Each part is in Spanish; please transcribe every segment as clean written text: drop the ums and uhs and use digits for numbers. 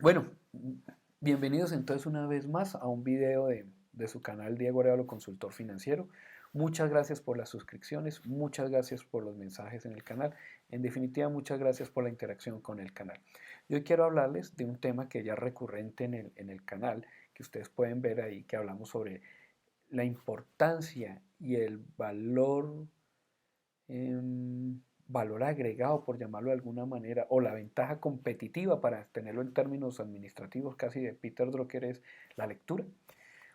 Bueno, bienvenidos entonces una vez más a un video de su canal Diego Arevalo, Consultor Financiero. Muchas gracias por las suscripciones, muchas gracias por los mensajes en el canal. En definitiva, muchas gracias por la interacción con el canal. Yo hoy quiero hablarles de un tema que ya es recurrente en el canal, que ustedes pueden ver ahí, que hablamos sobre la importancia y el valor agregado, por llamarlo de alguna manera, o la ventaja competitiva, para tenerlo en términos administrativos casi de Peter Drucker, es la lectura.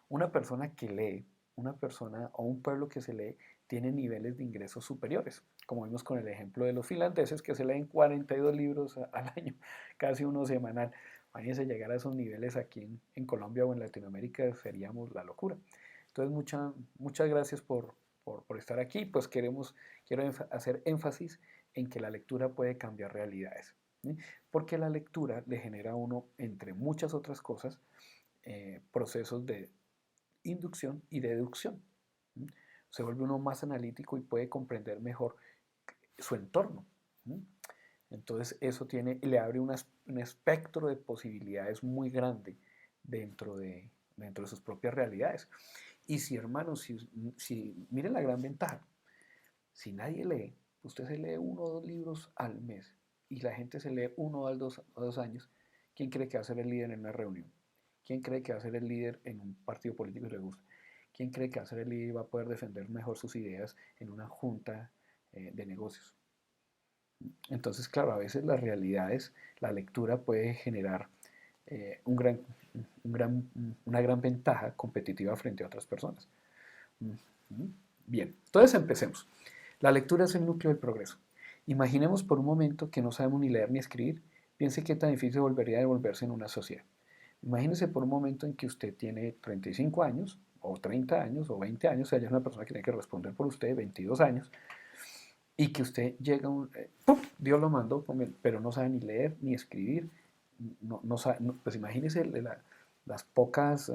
Una persona que lee, una persona o un pueblo que se lee, tiene niveles de ingresos superiores, como vimos con el ejemplo de los finlandeses que se leen 42 libros al año, casi uno semanal. Imagínense llegar a esos niveles aquí en Colombia o en Latinoamérica, seríamos la locura. Entonces, muchas gracias por estar aquí. Pues quiero hacer énfasis en que la lectura puede cambiar realidades, ¿sí? Porque la lectura le genera a uno, entre muchas otras cosas, procesos de inducción y deducción. ¿Sí? Se vuelve uno más analítico y puede comprender mejor su entorno. ¿Sí? Entonces eso le abre un espectro de posibilidades muy grande dentro de sus propias realidades. Y si, hermanos, si miren la gran ventaja, si nadie lee, usted se lee uno o dos libros al mes y la gente se lee uno o dos años, ¿quién cree que va a ser el líder en una reunión? ¿Quién cree que va a ser el líder en un partido político que le gusta? ¿Quién cree que va a ser el líder y va a poder defender mejor sus ideas en una junta de negocios? Entonces, claro, a veces las realidades, la lectura puede generar eh, un gran, un gran, una gran ventaja competitiva frente a otras personas. Bien, entonces empecemos. La lectura es el núcleo del progreso. Imaginemos por un momento que no sabemos ni leer ni escribir. Piense qué tan difícil volvería a devolverse en una sociedad. Imagínese por un momento en que usted tiene 35 años, o 30 años, o 20 años, o sea, ya es una persona que tiene que responder por usted, 22 años, y que usted llega, ¡pum! Dios lo mandó, pero no sabe ni leer ni escribir. No sabe, pues imagínese las pocas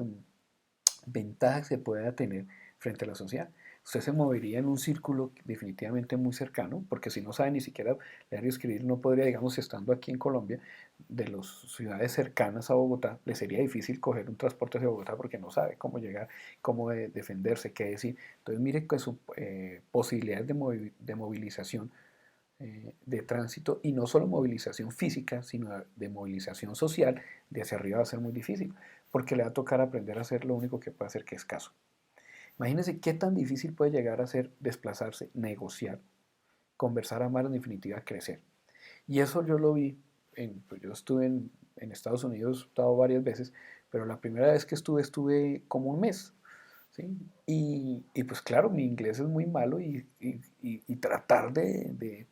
ventajas que pueda tener frente a la sociedad. Usted se movería en un círculo definitivamente muy cercano, porque si no sabe ni siquiera leer y escribir, no podría, digamos, estando aquí en Colombia, de las ciudades cercanas a Bogotá, le sería difícil coger un transporte hacia Bogotá porque no sabe cómo llegar, cómo defenderse, qué decir. Entonces, mire que su posibilidades de movilización, de tránsito, y no solo movilización física, sino de movilización social, de hacia arriba va a ser muy difícil, porque le va a tocar aprender a hacer lo único que puede hacer, que es caso. Imagínense qué tan difícil puede llegar a ser desplazarse, negociar, conversar, amar, en definitiva crecer. Y eso yo lo vi, pues yo estuve en Estados Unidos, he estado varias veces, pero la primera vez que estuve como un mes. ¿Sí? Y pues claro, mi inglés es muy malo y tratar de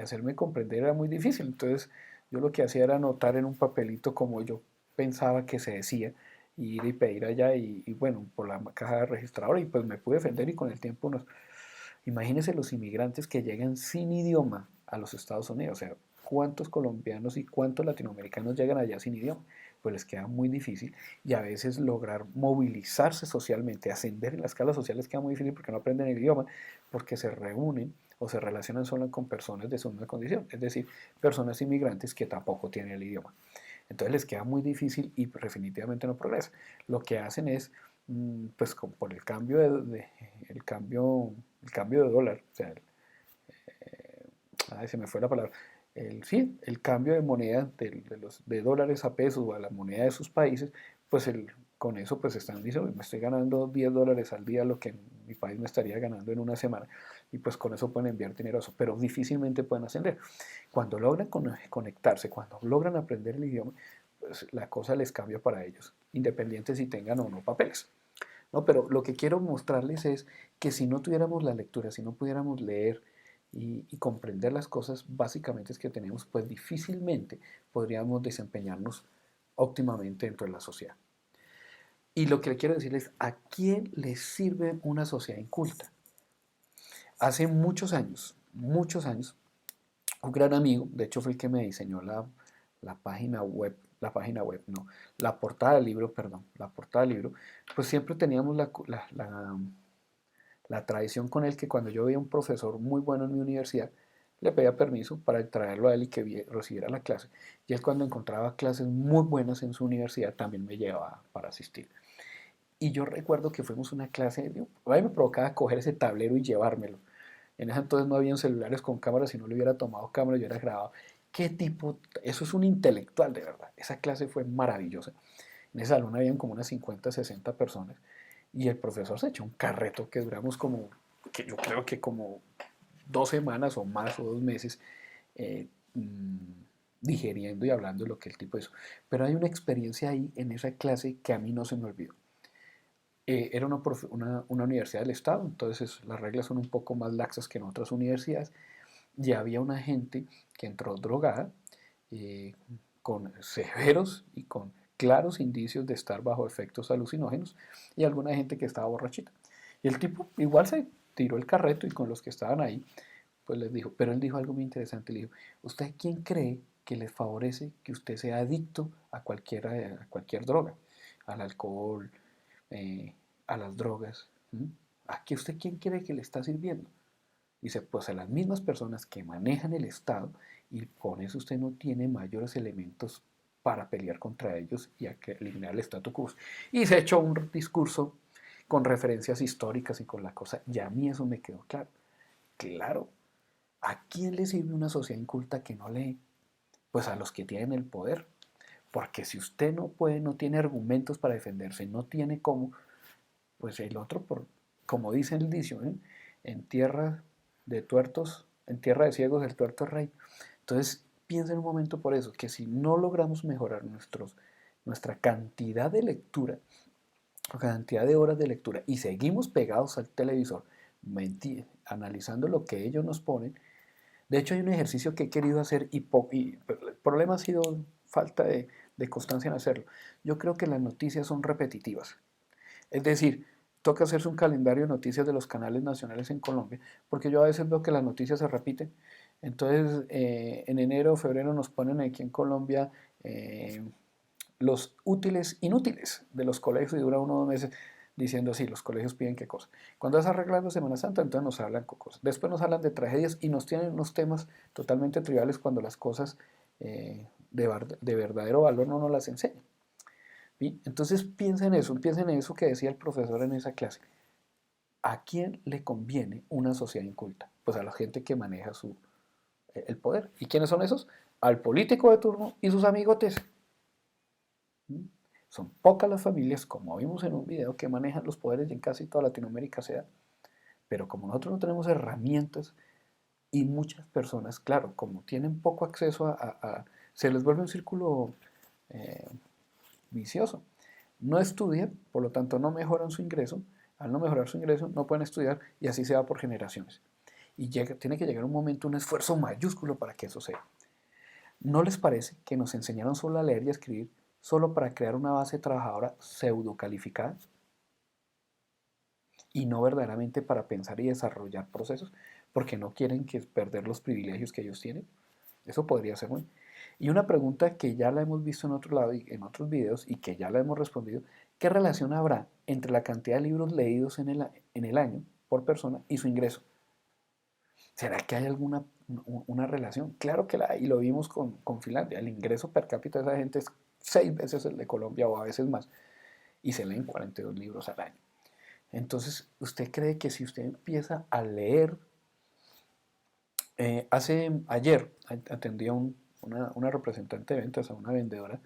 hacerme comprender era muy difícil. Entonces yo lo que hacía era anotar en un papelito como yo pensaba que se decía, y ir y pedir allá y bueno, por la caja registradora, y pues me pude defender. Y con el tiempo imagínense los inmigrantes que llegan sin idioma a los Estados Unidos, o sea, cuántos colombianos y cuántos latinoamericanos llegan allá sin idioma, pues les queda muy difícil, y a veces lograr movilizarse socialmente, ascender en las escalas sociales queda muy difícil porque no aprenden el idioma, porque se reúnen o se relacionan solo con personas de su misma condición, es decir, personas inmigrantes que tampoco tienen el idioma. Entonces les queda muy difícil y definitivamente no progresa. Lo que hacen es, pues por el cambio de dólar, o sea, se me fue la palabra, sí, el cambio de moneda de dólares a pesos o a la moneda de sus países, pues con eso pues están diciendo, me estoy ganando $10 al día, lo que en mi país me estaría ganando en una semana, y pues con eso pueden enviar dinero a eso, pero difícilmente pueden ascender. Cuando logran conectarse, cuando logran aprender el idioma, pues la cosa les cambia para ellos, independiente si tengan o no papeles. No, pero lo que quiero mostrarles es que si no tuviéramos la lectura, si no pudiéramos leer y comprender las cosas básicamente que tenemos, pues difícilmente podríamos desempeñarnos óptimamente dentro de la sociedad. Y lo que le quiero decir es, ¿a quién le sirve una sociedad inculta? Hace muchos años, un gran amigo, de hecho fue el que me diseñó la página web, no, la portada del libro, perdón, la portada del libro, pues siempre teníamos la tradición con él, que cuando yo veía un profesor muy bueno en mi universidad, le pedía permiso para traerlo a él y que recibiera la clase. Y él cuando encontraba clases muy buenas en su universidad también me llevaba para asistir. Y yo recuerdo que fuimos una clase, a mí me provocaba coger ese tablero y llevármelo. En ese entonces no habían celulares con cámara, si no le hubiera tomado cámara yo hubiera grabado. ¿Qué tipo? Eso es un intelectual de verdad. Esa clase fue maravillosa. En ese salón habían como unas 50, 60 personas y el profesor se echó un carreto que duramos como, que yo creo que como 2 semanas o más o 2 meses eh, mmm, digeriendo y hablando de lo que el tipo hizo. Pero hay una experiencia ahí en esa clase que a mí no se me olvidó. Era una universidad del Estado, entonces las reglas son un poco más laxas que en otras universidades. Y había una gente que entró drogada, eh, con severos y con claros indicios de estar bajo efectos alucinógenos, y alguna gente que estaba borrachita. Y el tipo igual se tiró el carreto y con los que estaban ahí, pues les dijo, pero él dijo algo muy interesante, le dijo, ¿usted quién cree que les favorece que usted sea adicto a cualquier droga? Al alcohol, eh, a las drogas. ¿Mm? ¿A qué usted quién cree que le está sirviendo? Dice, pues a las mismas personas que manejan el Estado y con eso usted no tiene mayores elementos para pelear contra ellos y a que eliminar el statu quo. Y se echó un discurso con referencias históricas y con la cosa, y a mí eso me quedó claro. Claro, ¿a quién le sirve una sociedad inculta que no lee? Pues a los que tienen el poder. Porque si usted no puede, no tiene argumentos para defenderse, no tiene cómo, pues el otro, como dice el dicho, ¿eh? En tierra de tuertos, en tierra de ciegos el tuerto es rey. Entonces piensa en un momento por eso, que si no logramos mejorar nuestra cantidad de lectura, o cantidad de horas de lectura, y seguimos pegados al televisor, analizando lo que ellos nos ponen. De hecho hay un ejercicio que he querido hacer y el problema ha sido falta de constancia en hacerlo. Yo creo que las noticias son repetitivas. Es decir, toca hacerse un calendario de noticias de los canales nacionales en Colombia, porque yo a veces veo que las noticias se repiten. Entonces, en enero o febrero nos ponen aquí en Colombia eh, los útiles inútiles de los colegios y dura 1 o 2 meses diciendo así, los colegios piden qué cosa. Cuando vas arreglando Semana Santa, entonces nos hablan con cosas. Después nos hablan de tragedias y nos tienen unos temas totalmente triviales cuando las cosas de verdadero valor no nos las enseñan. ¿Sí? Entonces piensa en eso que decía el profesor en esa clase. ¿A quién le conviene una sociedad inculta? Pues a la gente que maneja el poder. ¿Y quiénes son esos? Al político de turno y sus amigotes. ¿Mm? Son pocas las familias, como vimos en un video, que manejan los poderes y en casi toda Latinoamérica se da. Pero como nosotros no tenemos herramientas y muchas personas, claro, como tienen poco acceso se les vuelve un círculo eh, vicioso. No estudian, por lo tanto no mejoran su ingreso. Al no mejorar su ingreso, no pueden estudiar y así se va por generaciones. Y tiene que llegar un momento, un esfuerzo mayúsculo para que eso sea. ¿No les parece que nos enseñaron solo a leer y a escribir solo para crear una base trabajadora pseudo calificada y no verdaderamente para pensar y desarrollar procesos porque no quieren perder los privilegios que ellos tienen? Eso podría ser bueno. Y una pregunta que ya la hemos visto en otro lado y en otros videos y que ya la hemos respondido, ¿qué relación habrá entre la cantidad de libros leídos en el año por persona y su ingreso? ¿Será que hay alguna una relación? Claro que la hay, y lo vimos con Finlandia. El ingreso per cápita de esa gente es 6 veces el de Colombia o a veces más, y se leen 42 libros al año. Entonces, ¿usted cree que si usted empieza a leer, ayer atendí a una representante de ventas, a una vendedora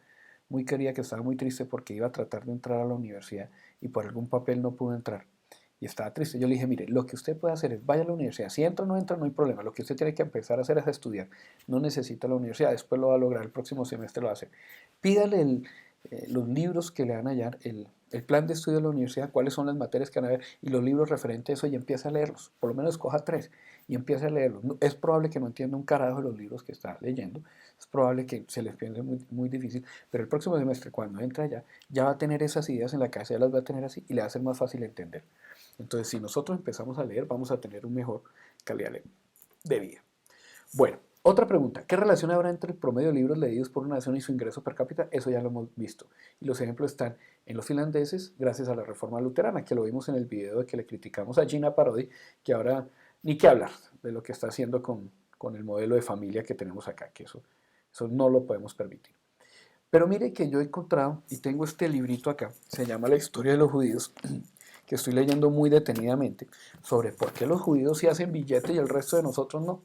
muy querida que estaba muy triste porque iba a tratar de entrar a la universidad y por algún papel no pudo entrar? Y estaba triste. Yo le dije, mire, lo que usted puede hacer es vaya a la universidad. Si entra o no entra, no hay problema. Lo que usted tiene que empezar a hacer es estudiar. No necesita la universidad. Después lo va a lograr. El próximo semestre lo va a hacer. Pídale los libros que le van a hallar, el plan de estudio de la universidad, cuáles son las materias que van a ver y los libros referentes a eso y empieza a leerlos. Por lo menos escoja 3 y empieza a leerlos. Es probable que no entienda un carajo de los libros que está leyendo. Es probable que se les piense muy, muy difícil. Pero el próximo semestre, cuando entra allá, ya va a tener esas ideas en la cabeza, ya las va a tener así y le va a ser más fácil entender. Entonces, si nosotros empezamos a leer, vamos a tener una mejor calidad de vida. Bueno, otra pregunta. ¿Qué relación habrá entre el promedio de libros leídos por una nación y su ingreso per cápita? Eso ya lo hemos visto. Y los ejemplos están en los finlandeses, gracias a la reforma luterana, que lo vimos en el video de que le criticamos a Gina Parodi, que ahora ni que hablar de lo que está haciendo con el modelo de familia que tenemos acá, que eso no lo podemos permitir. Pero mire que yo he encontrado, y tengo este librito acá, se llama La historia de los judíos, que estoy leyendo muy detenidamente, sobre por qué los judíos sí hacen billete y el resto de nosotros no.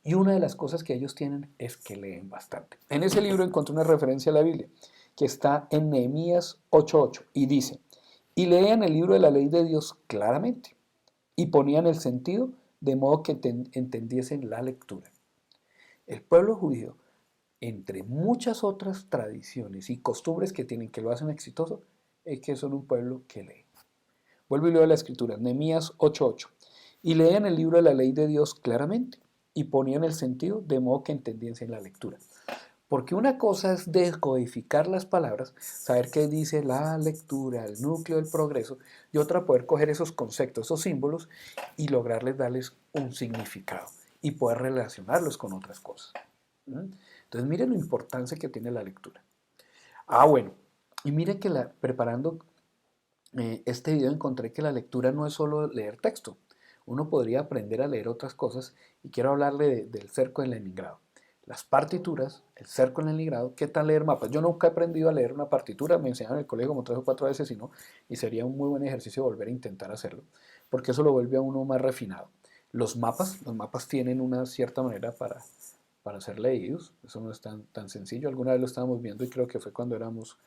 Y una de las cosas que ellos tienen es que leen bastante. En ese libro encontré una referencia a la Biblia, que está en Nehemías 8:8, y dice, y leían el libro de la ley de Dios claramente, y ponían el sentido de modo que entendiesen la lectura. El pueblo judío, entre muchas otras tradiciones y costumbres que tienen que lo hacen exitoso, es que son un pueblo que lee. Vuelvo y leo la escritura, Nehemías 8:8. Y leían el libro de la ley de Dios claramente y ponían el sentido de modo que entendiesen la lectura. Porque una cosa es decodificar las palabras, saber qué dice la lectura, el núcleo del progreso, y otra poder coger esos conceptos, esos símbolos, y lograrles darles un significado y poder relacionarlos con otras cosas. Entonces, mire la importancia que tiene la lectura. Bueno, y mire que preparando este video encontré que la lectura no es solo leer texto. Uno podría aprender a leer otras cosas y quiero hablarle del cerco en Leningrado. Las partituras, el cerco en Leningrado, ¿qué tal leer mapas? Yo nunca he aprendido a leer una partitura, me enseñaron en el colegio como 3 o 4 veces y sería un muy buen ejercicio volver a intentar hacerlo, porque eso lo vuelve a uno más refinado. Los mapas tienen una cierta manera para ser leídos, eso no es tan sencillo. Alguna vez lo estábamos viendo y creo que fue cuando éramos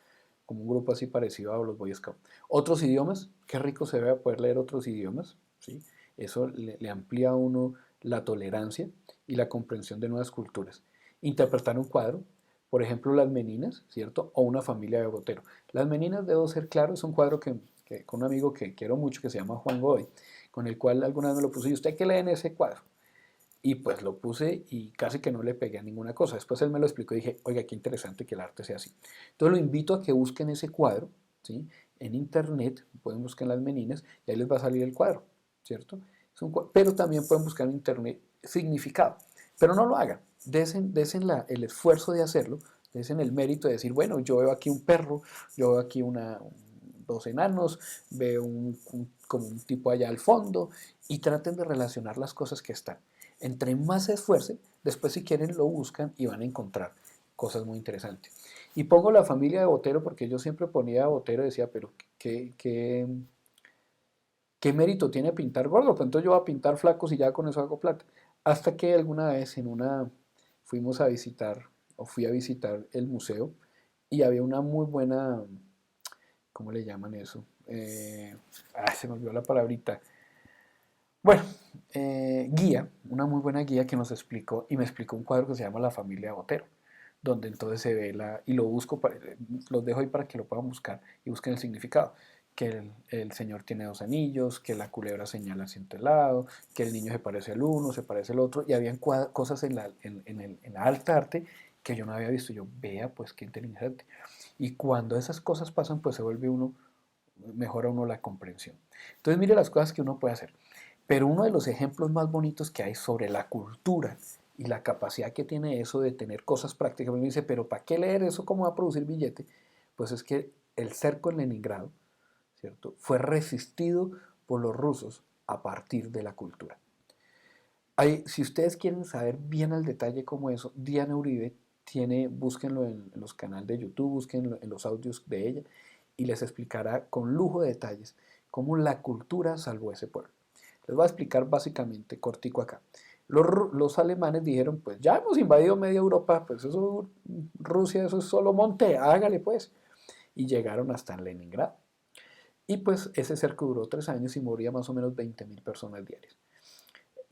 como un grupo así parecido a los Boy Scouts. Otros idiomas, qué rico se ve poder leer otros idiomas, ¿sí? Eso le amplía a uno la tolerancia y la comprensión de nuevas culturas. Interpretar un cuadro, por ejemplo, Las Meninas, ¿cierto? O Una familia de Botero. Las Meninas, debo ser claro, es un cuadro que con un amigo que quiero mucho, que se llama Juan Godoy, con el cual alguna vez me lo puse, y usted qué lee en ese cuadro. Y pues lo puse y casi que no le pegué a ninguna cosa. Después él me lo explicó y dije, oiga, qué interesante que el arte sea así. Entonces lo invito a que busquen ese cuadro, ¿sí? En internet, pueden buscar Las Meninas y ahí les va a salir el cuadro, ¿cierto? Pero también pueden buscar en internet significado. Pero no lo hagan. Desen el esfuerzo de hacerlo, desen el mérito de decir, bueno, yo veo aquí un perro, yo veo aquí dos enanos, veo como un tipo allá al fondo, y traten de relacionar las cosas que están. Entre más se esfuercen, después si quieren lo buscan y van a encontrar cosas muy interesantes. Y pongo la familia de Botero porque yo siempre ponía a Botero y decía, pero ¿qué mérito tiene pintar gordos? Pues entonces yo voy a pintar flacos y ya con eso hago plata. Hasta que alguna vez fuimos a visitar, o fui a visitar el museo y había una muy buena, ¿cómo le llaman eso? Se me olvidó la palabrita. Bueno, guía, una muy buena guía que nos explicó y me explicó un cuadro que se llama La familia Botero, donde entonces se ve y lo busco, los dejo ahí para que lo puedan buscar y busquen el significado. Que el señor tiene 2 anillos, que la culebra señala hacia el lado, que el niño se parece al uno, se parece al otro, y habían cosas en la alta arte que yo no había visto. Yo, vea, pues qué interesante. Y cuando esas cosas pasan, pues se vuelve mejora uno la comprensión. Entonces mire las cosas que uno puede hacer. Pero uno de los ejemplos más bonitos que hay sobre la cultura y la capacidad que tiene eso de tener cosas prácticas, me dice, pero ¿para qué leer eso? ¿Cómo va a producir billete? Pues es que el cerco en Leningrado, ¿cierto? Fue resistido por los rusos a partir de la cultura. Si ustedes quieren saber bien al detalle cómo eso, Diana Uribe búsquenlo en los canales de YouTube, búsquenlo en los audios de ella y les explicará con lujo de detalles cómo la cultura salvó ese pueblo. Les voy a explicar básicamente cortico acá. Los alemanes dijeron, pues ya hemos invadido media Europa, pues eso, Rusia, eso es solo monte, hágale pues. Y llegaron hasta Leningrado. Y pues ese cerco duró 3 años y moría más o menos 20.000 personas diarias.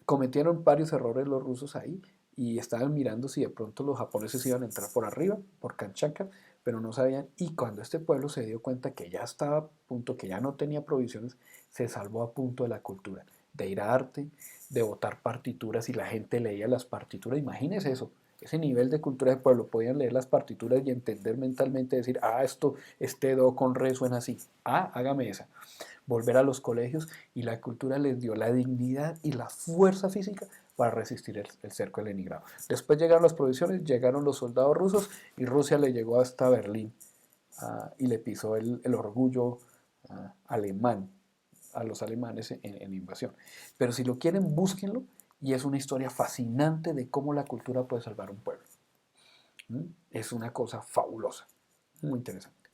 Cometieron varios errores los rusos ahí y estaban mirando si de pronto los japoneses iban a entrar por arriba, por Kanchaka, pero no sabían. Y cuando este pueblo se dio cuenta que ya estaba a punto, que ya no tenía provisiones, se salvó a punto de la cultura, de ir a arte, de botar partituras y la gente leía las partituras. Imagínense eso, ese nivel de cultura del pueblo. Podían leer las partituras y entender mentalmente, decir, este do con re suena así. Hágame esa. Volver a los colegios y la cultura les dio la dignidad y la fuerza física para resistir el cerco de Leningrado. Después llegaron las provisiones, llegaron los soldados rusos y Rusia le llegó hasta Berlín y le pisó el orgullo alemán a los alemanes en invasión. Pero si lo quieren, búsquenlo y es una historia fascinante de cómo la cultura puede salvar un pueblo. Es una cosa fabulosa, muy interesante.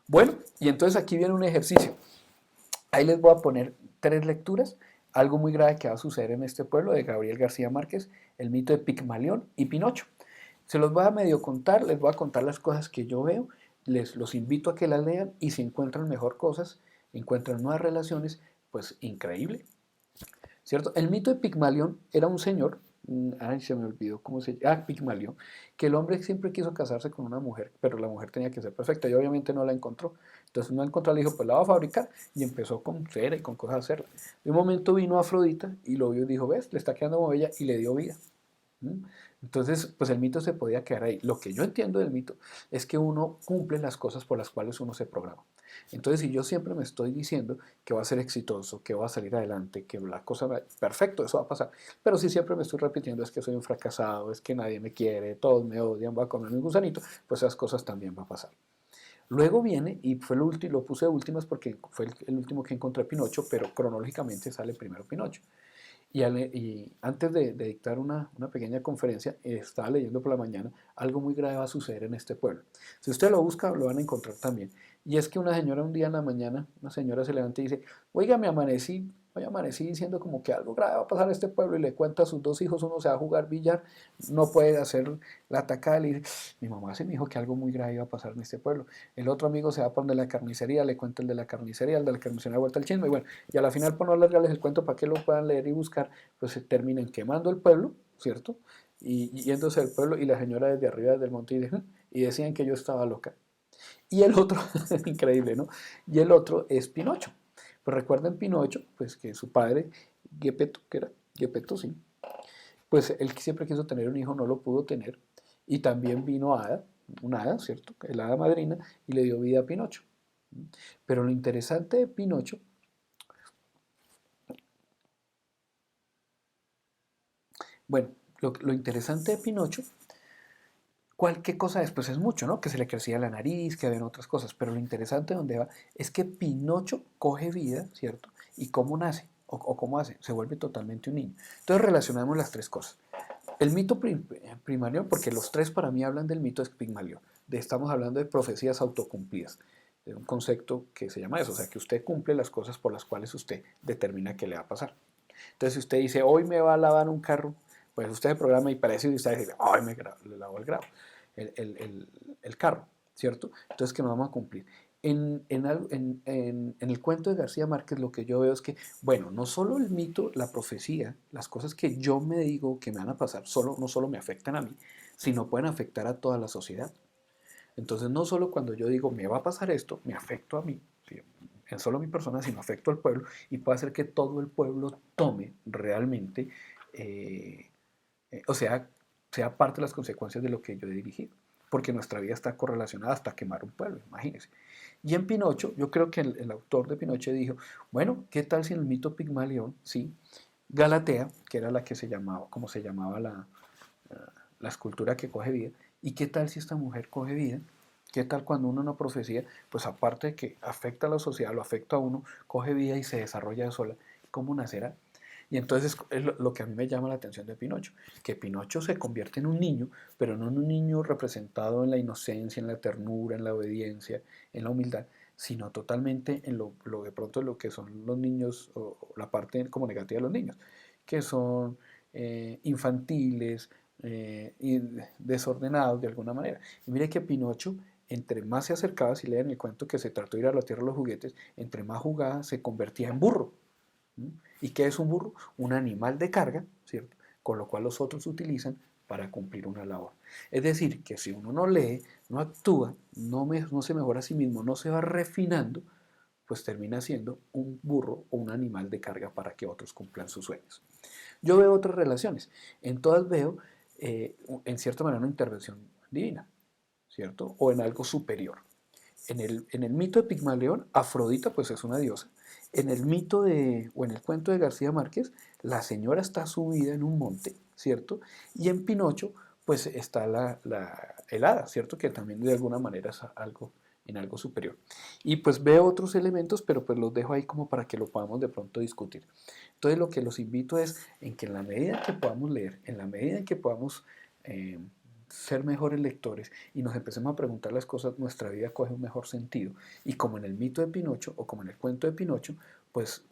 Bueno, y entonces aquí viene un ejercicio. Ahí les voy a poner 3 lecturas. Algo muy grave que va a suceder en este pueblo de Gabriel García Márquez, el mito de Pigmalión y Pinocho. Se los voy a medio contar, les voy a contar las cosas que yo veo, les los invito a que las lean y si encuentran mejor cosas, encuentran nuevas relaciones, pues increíble. ¿Cierto? El mito de Pigmalión era un señor, ay, se me olvidó cómo se llama, Pigmalión, que el hombre siempre quiso casarse con una mujer, pero la mujer tenía que ser perfecta y obviamente no la encontró. Entonces no la encontró, le dijo, pues la va a fabricar y empezó con cera y con cosas a hacerla. De un momento vino Afrodita y lo vio y dijo, ves, le está quedando como bella y le dio vida. Entonces, pues el mito se podía quedar ahí. Lo que yo entiendo del mito es que uno cumple las cosas por las cuales uno se programa. Entonces, si yo siempre me estoy diciendo que va a ser exitoso, que va a salir adelante, que la cosa va, perfecto, eso va a pasar. Pero si siempre me estoy repitiendo es que soy un fracasado, es que nadie me quiere, todos me odian, voy a comer un gusanito, pues esas cosas también van a pasar. Luego viene, y fue el último, lo puse de últimas porque fue el último que encontré Pinocho, pero cronológicamente sale primero Pinocho. Y antes de dictar una pequeña conferencia, estaba leyendo por la mañana, algo muy grave va a suceder en este pueblo. Si usted lo busca, lo van a encontrar también. Y es que una señora un día en la mañana, una señora se levanta y dice, oiga, hoy amanecí diciendo como que algo grave va a pasar en este pueblo y le cuenta a sus 2 hijos, uno se va a jugar billar, no puede hacer la tacada, le dice, mi mamá se me dijo que algo muy grave iba a pasar en este pueblo. El otro amigo se va para donde la carnicería, le cuenta el de la carnicería, el de la carnicería vuelta al chisme, y bueno, y a la final, por no alargarles el cuento para que lo puedan leer y buscar, pues se terminan quemando el pueblo, ¿cierto? Y yéndose del pueblo y la señora desde arriba del monte y decían que yo estaba loca. Y el otro, increíble, ¿no? Y el otro es Pinocho. Pues recuerden Pinocho, pues que su padre, Gepetto, que era Gepetto, sí, pues él siempre quiso tener un hijo, no lo pudo tener. Y también vino Hada, una hada, ¿cierto? El hada madrina, y le dio vida a Pinocho. Pero lo interesante de Pinocho, bueno, lo interesante de Pinocho, ¿qué cosa después es mucho, ¿no? Que se le crecía la nariz, que habían otras cosas, pero lo interesante de donde va es que Pinocho coge vida, ¿cierto? ¿Y cómo nace? O cómo hace? Se vuelve totalmente un niño. Entonces relacionamos las 3 cosas. El mito primario, porque los 3 para mí hablan del mito de Pigmalión. Estamos hablando de profecías autocumplidas, de un concepto que se llama eso, o sea, que usted cumple las cosas por las cuales usted determina qué le va a pasar. Entonces, si usted dice, hoy me va a lavar un carro, pues usted se programa y parece que usted dice, hoy le lavo el carro, ¿cierto? Entonces, que no vamos a cumplir. En el cuento de García Márquez lo que yo veo es que, bueno, no solo el mito, la profecía, las cosas que yo me digo que me van a pasar, no solo me afectan a mí, sino pueden afectar a toda la sociedad. Entonces, no solo cuando yo digo me va a pasar esto, me afecto a mí, ¿sí? En solo mi persona, sino afecto al pueblo y puede hacer que todo el pueblo tome realmente, eh, o sea parte de las consecuencias de lo que yo he dirigido. Porque nuestra vida está correlacionada hasta quemar un pueblo, imagínense. Y en Pinocho, yo creo que el autor de Pinocho dijo, bueno, ¿qué tal si en el mito Pigmalión, sí, Galatea, que era la que se llamaba, como se llamaba la escultura que coge vida, y qué tal si esta mujer coge vida, qué tal cuando uno no profecía, pues aparte de que afecta a la sociedad, lo afecta a uno, coge vida y se desarrolla sola, ¿cómo nacerá? Y entonces es lo que a mí me llama la atención de Pinocho, que Pinocho se convierte en un niño, pero no en un niño representado en la inocencia, en la ternura, en la obediencia, en la humildad, sino totalmente en lo de pronto lo que son los niños, o la parte como negativa de los niños, que son infantiles, y desordenados de alguna manera. Y mire que Pinocho, entre más se acercaba, si leen el cuento que se trató de ir a la tierra de los juguetes, entre más jugaba se convertía en burro. ¿Y qué es un burro? Un animal de carga, ¿cierto? Con lo cual los otros utilizan para cumplir una labor. Es decir, que si uno no lee, no actúa, no se mejora a sí mismo, no se va refinando, pues termina siendo un burro o un animal de carga para que otros cumplan sus sueños. Yo veo otras relaciones. En todas veo, en cierta manera, una intervención divina, ¿cierto? O en algo superior. En el mito de Pigmalión, Afrodita pues es una diosa. En el mito o en el cuento de García Márquez, la señora está subida en un monte, ¿cierto? Y en Pinocho pues está el hada, ¿cierto? Que también de alguna manera es algo en algo superior. Y pues veo otros elementos, pero pues los dejo ahí como para que lo podamos de pronto discutir. Entonces lo que los invito es en que en la medida en que podamos leer, en la medida en que podamos eh, ser mejores lectores y nos empecemos a preguntar las cosas, nuestra vida coge un mejor sentido. Y como en el mito de Pinocho o como en el cuento de Pinocho, pues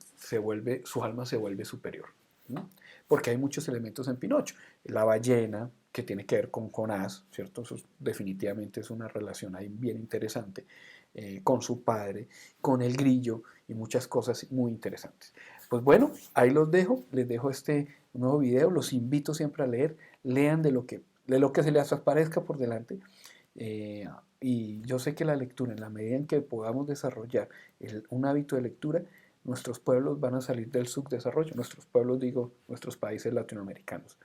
su alma se vuelve superior, ¿no? Porque hay muchos elementos en Pinocho. La ballena, que tiene que ver con Jonás, ¿cierto? Eso definitivamente es una relación ahí bien interesante, con su padre, con el grillo y muchas cosas muy interesantes. Pues bueno, ahí los dejo, les dejo este nuevo video, los invito siempre a leer, lean de lo que se les aparezca por delante. Eh, y yo sé que la lectura, en la medida en que podamos desarrollar un hábito de lectura, nuestros pueblos van a salir del subdesarrollo, nuestros pueblos digo, nuestros países latinoamericanos.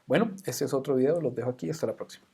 Bueno, este es otro video, los dejo aquí, hasta la próxima.